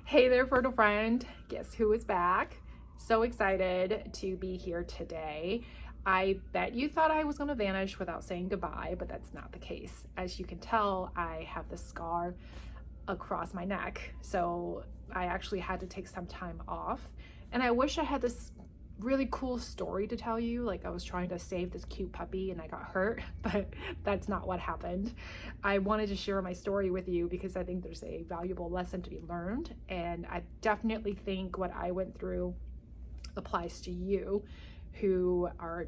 Hey there, fertile friend. Guess who is back? So excited to be here today. I bet you thought I was going to vanish without saying goodbye, but that's not the case. As you can tell, I have this scar across my neck. So I actually had to take some time off. And I wish I had this really cool story to tell you. Like I was trying to save this cute puppy and I got hurt, but that's not what happened. I wanted to share my story with you because I think there's a valuable lesson to be learned. And I definitely think what I went through applies to you who are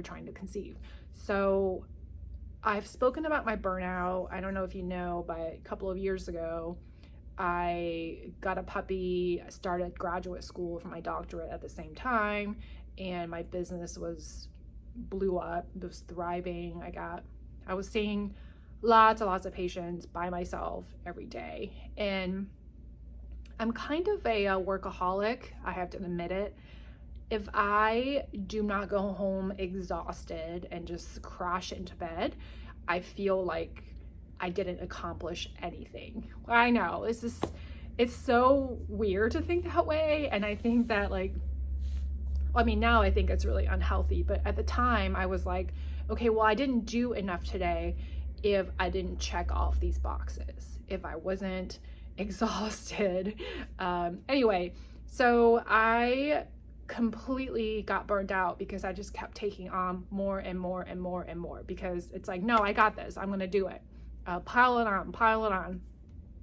trying to conceive. So I've spoken about my burnout. I don't know if you know, but a couple of years ago, I got a puppy, I started graduate school for my doctorate at the same time, and my business blew up. It was thriving. I was seeing lots and lots of patients by myself every day. And I'm kind of a workaholic, I have to admit it. If I do not go home exhausted and just crash into bed, I feel like I didn't accomplish anything. I know it's so weird to think that way. And I think that now I think it's really unhealthy, but at the time I was like, okay, well, I didn't do enough today if I didn't check off these boxes, if I wasn't exhausted. Anyway, so I completely got burnt out because I just kept taking on more and more and more and more, because it's like, no, I got this, I'm gonna do it. Pile it on.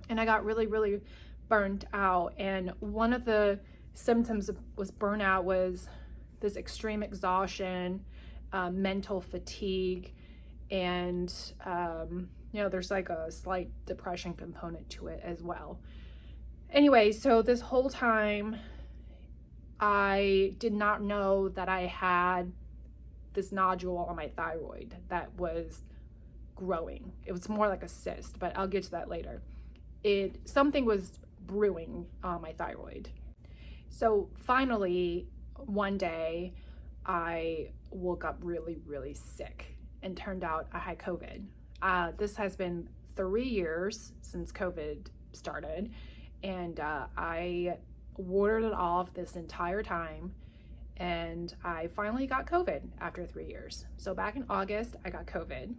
And I got really, really burnt out. And one of the symptoms was burnout was this extreme exhaustion, mental fatigue, and there's like a slight depression component to it as well. Anyway, so this whole time I did not know that I had this nodule on my thyroid that was growing. It was more like a cyst, but I'll get to that later. Something was brewing on my thyroid. So finally, one day, I woke up really, really sick and turned out I had COVID. This has been 3 years since COVID started, and I warded it off this entire time, and I finally got COVID after 3 years. So back in August, I got COVID.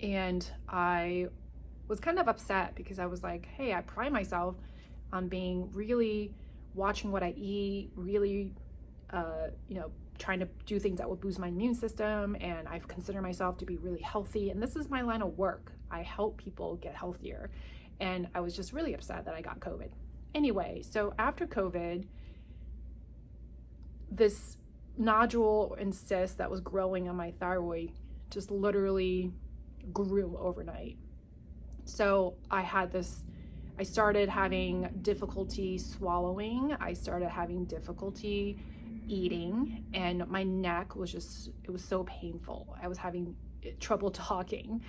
And I was kind of upset because I was like, hey, I pride myself on being really watching what I eat, really, trying to do things that will boost my immune system. And I consider myself to be really healthy. And this is my line of work. I help people get healthier. And I was just really upset that I got COVID. Anyway, so after COVID, this nodule and cyst that was growing on my thyroid just literally grew overnight. So I started having difficulty swallowing. I started having difficulty eating, and my neck was it was so painful. I was having trouble talking,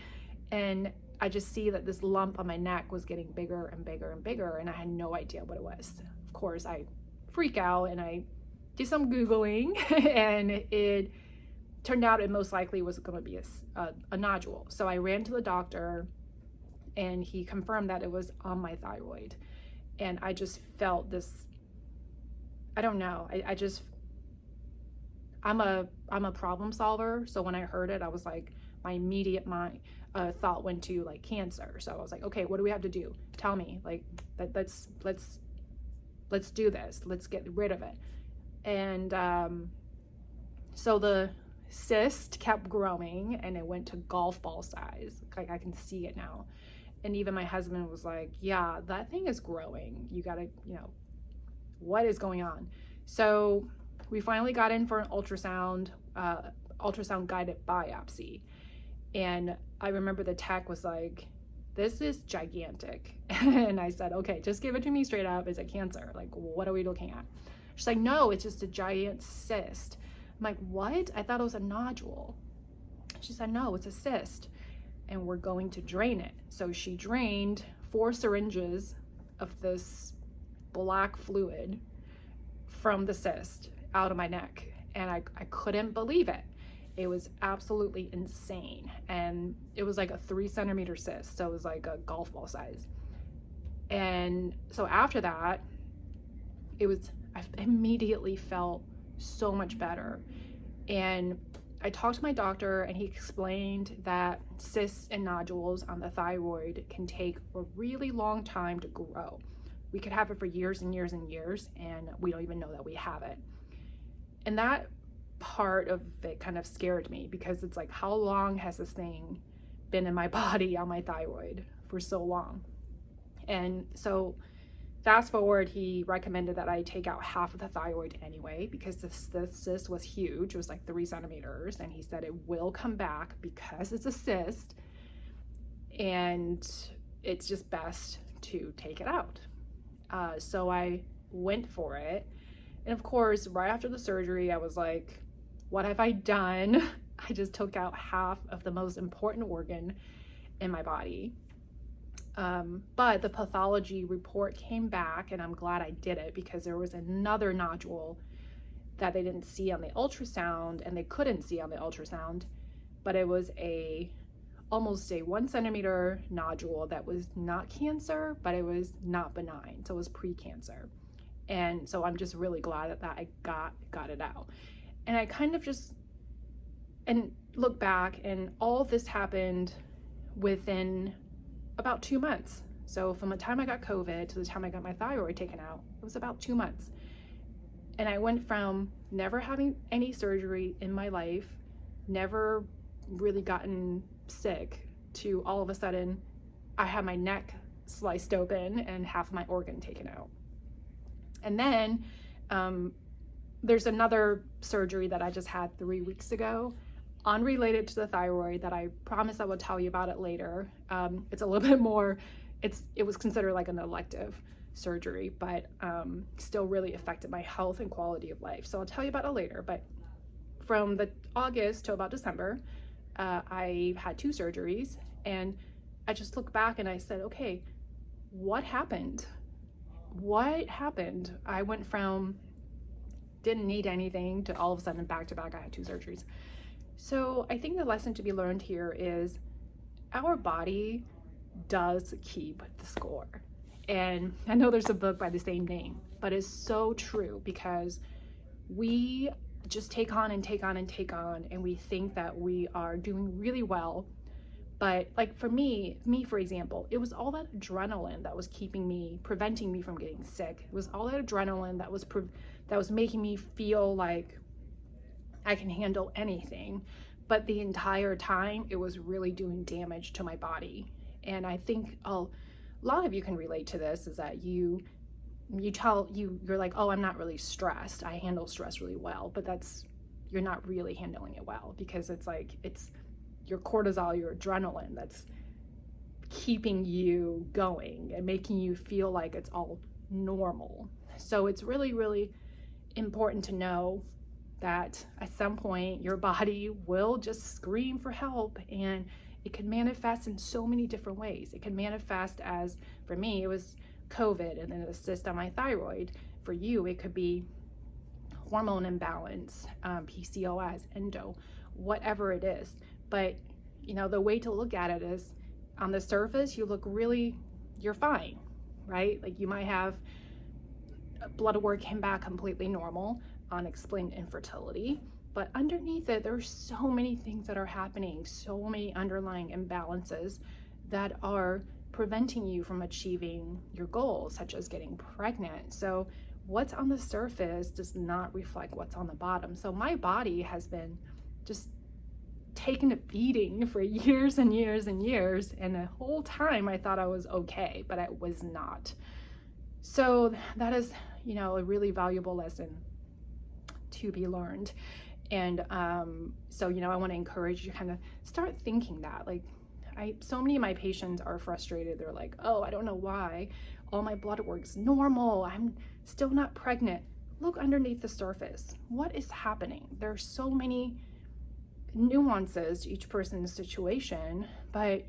and I just see that this lump on my neck was getting bigger and bigger and bigger, and I had no idea what it was. Of course, I freak out and I did some Googling, and it turned out it most likely was going to be a nodule. So I ran to the doctor, and he confirmed that it was on my thyroid. And I just felt this, I don't know, I'm a problem solver. So when I heard it, I was like, my immediate thought went to like cancer. So I was like, okay, what do we have to do? Tell me, like, let's do this. Let's get rid of it. And so the cyst kept growing, and it went to golf ball size. Like I can see it now. And even my husband was like, yeah, that thing is growing. You gotta, what is going on? So we finally got in for an ultrasound guided biopsy. And I remember the tech was like, this is gigantic. And I said, okay, just give it to me straight up. Is it cancer? Like, what are we looking at? She's like, no, it's just a giant cyst. I'm like, what? I thought it was a nodule. She said, no, it's a cyst, and we're going to drain it. So she drained 4 syringes of this black fluid from the cyst out of my neck, and I couldn't believe it. It was absolutely insane. And it was like a 3 centimeter cyst, so it was like a golf ball size. And so after that, I immediately felt so much better. And I talked to my doctor, and he explained that cysts and nodules on the thyroid can take a really long time to grow. We could have it for years and years and years, and we don't even know that we have it. And that part of it kind of scared me, because it's like, how long has this thing been in my body on my thyroid for so long? And so fast forward, he recommended that I take out half of the thyroid anyway, because the cyst was huge. It was like 3 centimeters. And he said it will come back because it's a cyst, and it's just best to take it out. So I went for it. And of course, right after the surgery, I was like, what have I done? I just took out half of the most important organ in my body. But the pathology report came back, and I'm glad I did it, because there was another nodule that they didn't see on the ultrasound, and they couldn't see on the ultrasound, but it was almost a 1 centimeter nodule that was not cancer, but it was not benign. So it was pre-cancer. And so I'm just really glad that I got it out. And I kind of look back, and all this happened within about 2 months. So from the time I got COVID to the time I got my thyroid taken out, it was about 2 months. And I went from never having any surgery in my life, never really gotten sick, to all of a sudden I had my neck sliced open and half of my organ taken out. And then there's another surgery that I just had 3 weeks ago, unrelated to the thyroid, that I promise I will tell you about it later. It's a little bit more, it was considered like an elective surgery, but still really affected my health and quality of life. So I'll tell you about it later. But from the August to about December, I had 2 surgeries, and I just look back and I said, okay, what happened? What happened? I went from didn't need anything to all of a sudden back to back I had 2 surgeries. So I think the lesson to be learned here is our body does keep the score. And I know there's a book by the same name, but it's so true, because we just take on and take on and take on, and we think that we are doing really well. But like for me, for example, it was all that adrenaline that was preventing me from getting sick. It was all that adrenaline that was making me feel like I can handle anything. But the entire time, it was really doing damage to my body. And I think a lot of you can relate to this, is that you're like, oh, I'm not really stressed. I handle stress really well, but you're not really handling it well, because it's your cortisol, your adrenaline, that's keeping you going and making you feel like it's all normal. So it's really, really important to know that at some point your body will just scream for help, and it can manifest in so many different ways. It can manifest as, for me, it was COVID and then a cyst on my thyroid. For you, it could be hormone imbalance, PCOS, endo, whatever it is. But the way to look at it is, on the surface, you're fine, right? Like you might have blood work came back completely normal, unexplained infertility, but underneath it, there's so many things that are happening, so many underlying imbalances that are preventing you from achieving your goals, such as getting pregnant. So what's on the surface does not reflect what's on the bottom. So my body has been just taken a beating for years and years and years, and the whole time I thought I was okay, but I was not. So that is, a really valuable lesson to be learned. And so I want to encourage you to kind of start thinking that, like, so many of my patients are frustrated. They're like, oh, I don't know why all my blood work's normal, I'm still not pregnant. Look underneath the surface. What is happening? There's so many nuances to each person's situation, but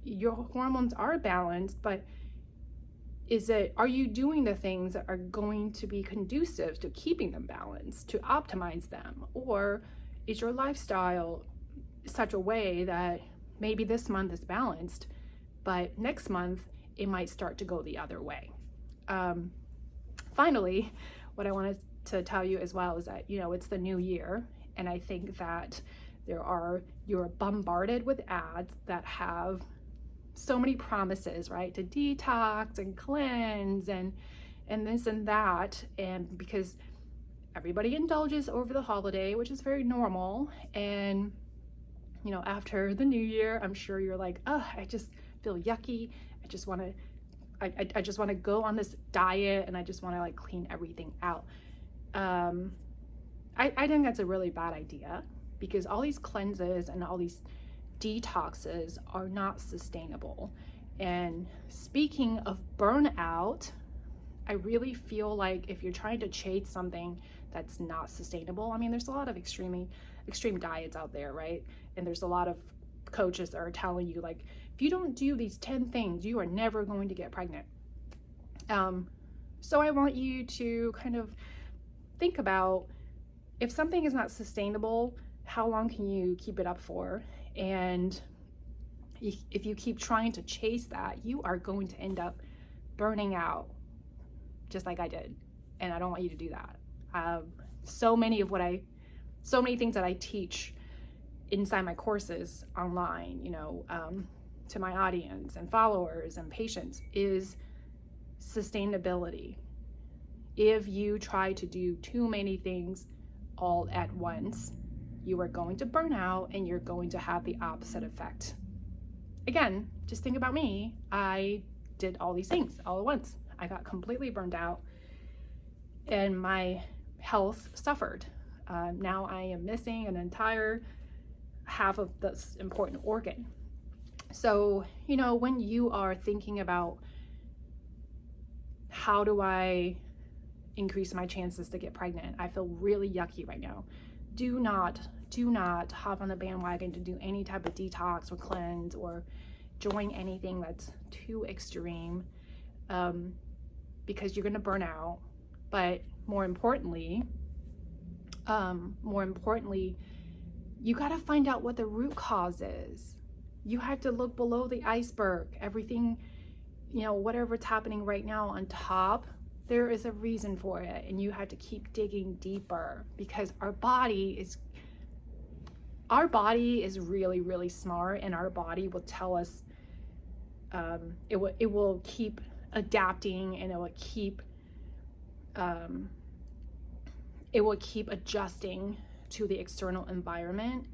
your hormones are balanced, but are you doing the things that are going to be conducive to keeping them balanced, to optimize them? Or is your lifestyle such a way that maybe this month is balanced, but next month it might start to go the other way. Finally, what I wanted to tell you as well is that, it's the new year, and I think that you're bombarded with ads that have so many promises, right? To detox and cleanse and this and that. And because everybody indulges over the holiday, which is very normal. And, after the new year, I'm sure you're like, oh, I just feel yucky. I just want to go on this diet, and I just want to like clean everything out. I think that's a really bad idea, because all these cleanses and all these detoxes are not sustainable. And speaking of burnout, I really feel like if you're trying to chase something that's not sustainable, I mean, there's a lot of extreme diets out there, right? And there's a lot of coaches that are telling you, like, if you don't do these 10 things, you are never going to get pregnant. So I want you to kind of think about, if something is not sustainable, how long can you keep it up for? And if you keep trying to chase that, you are going to end up burning out, just like I did. And I don't want you to do that. So many things that I teach inside my courses online, to my audience and followers and patients, is sustainability. If you try to do too many things all at once, you are going to burn out, and you're going to have the opposite effect. Again, just think about me. I did all these things all at once. I got completely burned out, and my health suffered. Now I am missing an entire half of this important organ. So, when you are thinking about, how do I increase my chances to get pregnant? I feel really yucky right now. Do not hop on the bandwagon to do any type of detox or cleanse or join anything that's too extreme, because you're going to burn out. But more importantly, you got to find out what the root cause is. You have to look below the iceberg. Everything, whatever's happening right now on top, there is a reason for it, and you have to keep digging deeper, because our body is really, really smart, and our body will tell us, it will keep adapting, and it will keep adjusting to the external environment.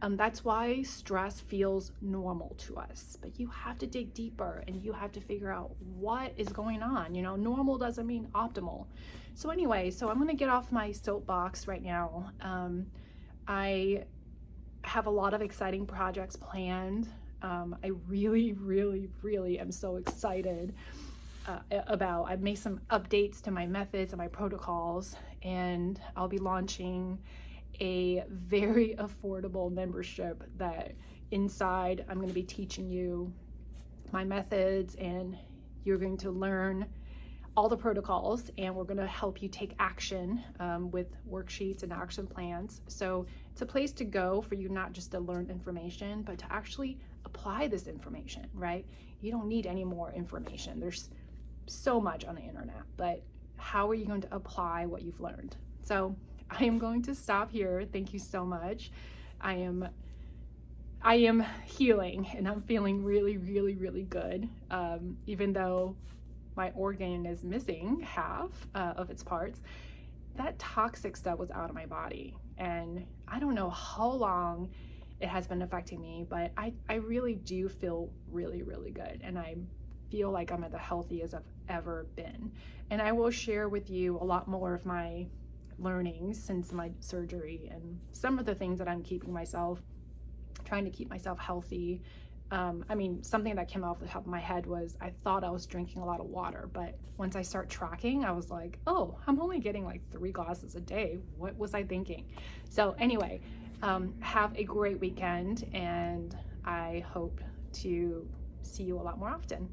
That's why stress feels normal to us, but you have to dig deeper, and you have to figure out what is going on. Normal doesn't mean optimal. So anyway, I'm going to get off my soapbox right now. I have a lot of exciting projects planned. I really, really, really am so excited I've made some updates to my methods and my protocols, and I'll be launching a very affordable membership that inside I'm going to be teaching you my methods, and you're going to learn all the protocols, and we're going to help you take action with worksheets and action plans. So it's a place to go for you, not just to learn information, but to actually apply this information, right? You don't need any more information. There's so much on the internet, but how are you going to apply what you've learned? So I am going to stop here. Thank you so much. I am healing, and I'm feeling really, really, really good. Even though my organ is missing half of its parts, that toxic stuff was out of my body. And I don't know how long it has been affecting me, but I really do feel really, really good. And I feel like I'm at the healthiest I've ever been. And I will share with you a lot more of my learnings since my surgery, and some of the things that I'm trying to keep myself healthy. Something that came off the top of my head was, I thought I was drinking a lot of water, but once I start tracking, I was like, oh, I'm only getting like 3 glasses a day. What was I thinking? So anyway, have a great weekend, and I hope to see you a lot more often.